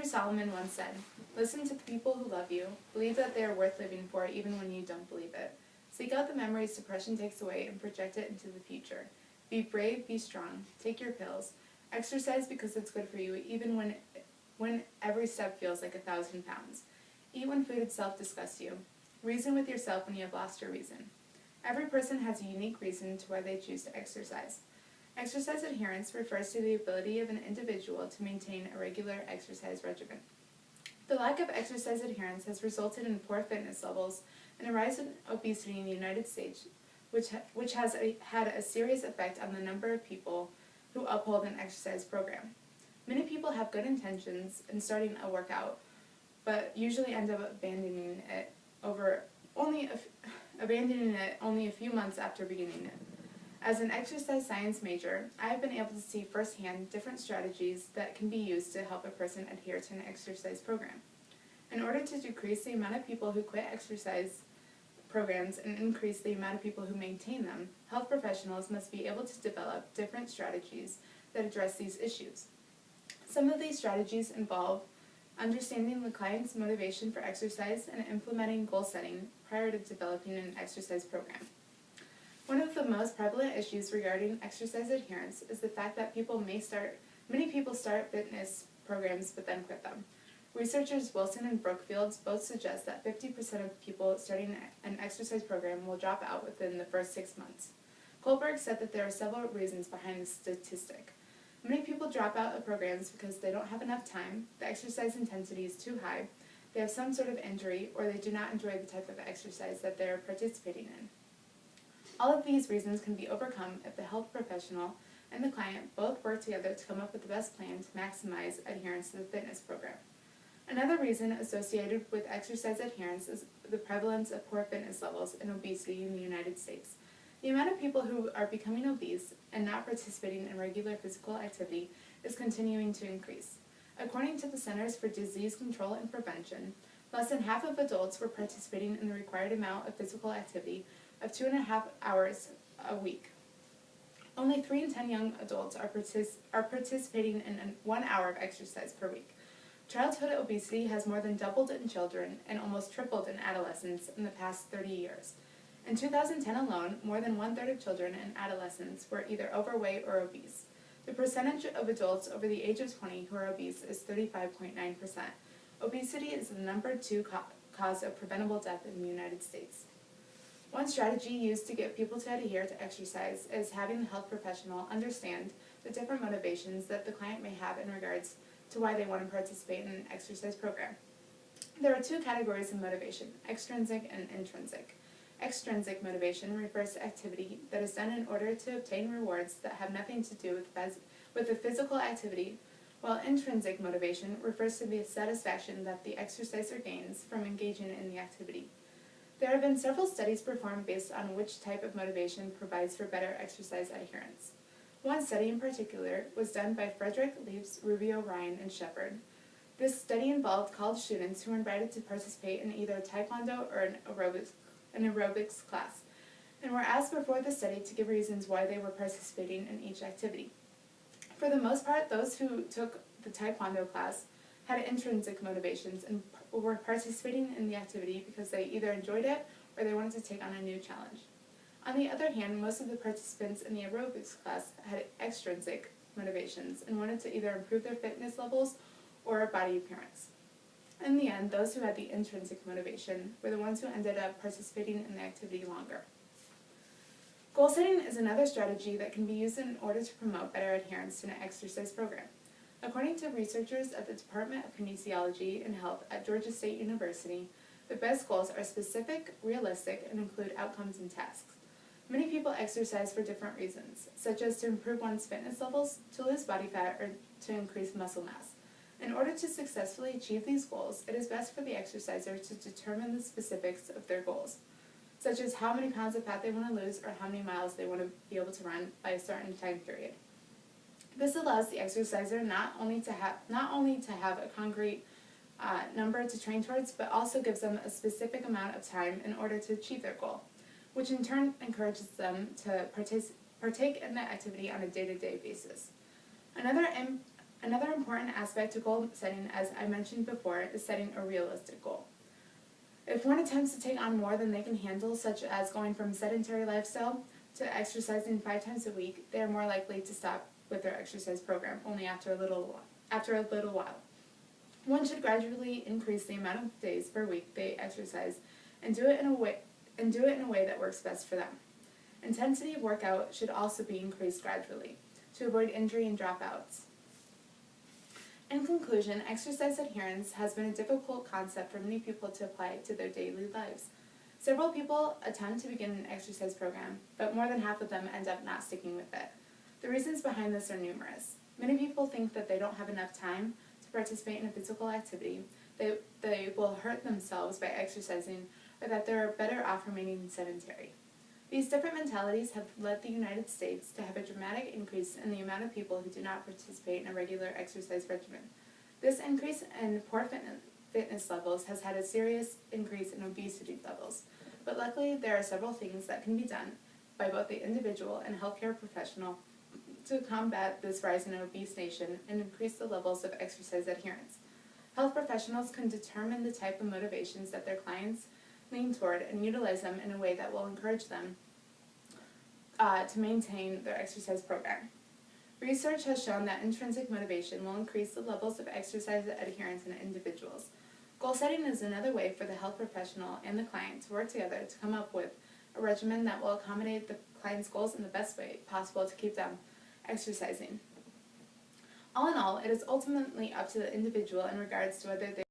Solomon once said, "Listen to the people who love you. Believe that they are worth living for even when you don't believe it. Seek out the memories depression takes away and project it into the future. Be brave, be strong. Take your pills. Exercise because it's good for you even when every step feels like 1,000 pounds. Eat when food itself disgusts you. Reason with yourself when you have lost your reason." Every person has a unique reason to why they choose to exercise. Exercise adherence refers to the ability of an individual to maintain a regular exercise regimen. The lack of exercise adherence has resulted in poor fitness levels and a rise in obesity in the United States, which has had a serious effect on the number of people who uphold an exercise program. Many people have good intentions in starting a workout, but usually end up abandoning it only a few months after beginning it. As an exercise science major, I have been able to see firsthand different strategies that can be used to help a person adhere to an exercise program. In order to decrease the amount of people who quit exercise programs and increase the amount of people who maintain them, health professionals must be able to develop different strategies that address these issues. Some of these strategies involve understanding the client's motivation for exercise and implementing goal setting prior to developing an exercise program. One of the most prevalent issues regarding exercise adherence is the fact that many people start fitness programs but then quit them. Researchers Wilson and Brookfield both suggest that 50% of people starting an exercise program will drop out within the first 6 months. Kohlberg said that there are several reasons behind this statistic. Many people drop out of programs because they don't have enough time, the exercise intensity is too high, they have some sort of injury, or they do not enjoy the type of exercise that they are participating in. All of these reasons can be overcome if the health professional and the client both work together to come up with the best plan to maximize adherence to the fitness program. Another reason associated with exercise adherence is the prevalence of poor fitness levels and obesity in the United States. The amount of people who are becoming obese and not participating in regular physical activity is continuing to increase. According to the Centers for Disease Control and Prevention, less than half of adults were participating in the required amount of physical activity of 2.5 hours a week. Only 3 in 10 young adults are participating in 1 hour of exercise per week. Childhood obesity has more than doubled in children and almost tripled in adolescents in the past 30 years. In 2010 alone, more than 1/3 of children and adolescents were either overweight or obese. The percentage of adults over the age of 20 who are obese is 35.9%. Obesity is the number 2 cause of preventable death in the United States. One strategy used to get people to adhere to exercise is having the health professional understand the different motivations that the client may have in regards to why they want to participate in an exercise program. There are 2 categories of motivation, extrinsic and intrinsic. Extrinsic motivation refers to activity that is done in order to obtain rewards that have nothing to do with the physical activity, while intrinsic motivation refers to the satisfaction that the exerciser gains from engaging in the activity. There have been several studies performed based on which type of motivation provides for better exercise adherence. One study in particular was done by Frederick, Leaves, Rubio, Ryan, and Shepard. This study involved college students who were invited to participate in either taekwondo or an aerobics class, and were asked before the study to give reasons why they were participating in each activity. For the most part, those who took the taekwondo class had intrinsic motivations and were participating in the activity because they either enjoyed it or they wanted to take on a new challenge. On the other hand, most of the participants in the aerobics class had extrinsic motivations and wanted to either improve their fitness levels or body appearance. In the end, those who had the intrinsic motivation were the ones who ended up participating in the activity longer. Goal setting is another strategy that can be used in order to promote better adherence to an exercise program. According to researchers at the Department of Kinesiology and Health at Georgia State University, the best goals are specific, realistic, and include outcomes and tasks. Many people exercise for different reasons, such as to improve one's fitness levels, to lose body fat, or to increase muscle mass. In order to successfully achieve these goals, it is best for the exerciser to determine the specifics of their goals, such as how many pounds of fat they want to lose or how many miles they want to be able to run by a certain time period. This allows the exerciser not only to have a concrete number to train towards, but also gives them a specific amount of time in order to achieve their goal, which in turn encourages them to partake in that activity on a day-to-day basis. Another important aspect to goal setting, as I mentioned before, is setting a realistic goal. If one attempts to take on more than they can handle, such as going from sedentary lifestyle to exercising 5 times a week, they are more likely to stop with their exercise program only after a little while. One should gradually increase the amount of days per week they exercise and do it in a way that works best for them. Intensity of workout should also be increased gradually to avoid injury and dropouts. In conclusion, exercise adherence has been a difficult concept for many people to apply to their daily lives. Several people attempt to begin an exercise program, but more than half of them end up not sticking with it. The reasons behind this are numerous. Many people think that they don't have enough time to participate in a physical activity, that they will hurt themselves by exercising, or that they're better off remaining sedentary. These different mentalities have led the United States to have a dramatic increase in the amount of people who do not participate in a regular exercise regimen. This increase in poor fitness levels has had a serious increase in obesity levels, but luckily there are several things that can be done by both the individual and healthcare professional to combat this rise in obese nation and increase the levels of exercise adherence. Health professionals can determine the type of motivations that their clients lean toward and utilize them in a way that will encourage them to maintain their exercise program. Research has shown that intrinsic motivation will increase the levels of exercise adherence in individuals. Goal setting is another way for the health professional and the client to work together to come up with a regimen that will accommodate the client's goals in the best way possible to keep them exercising. All in all, it is ultimately up to the individual in regards to whether they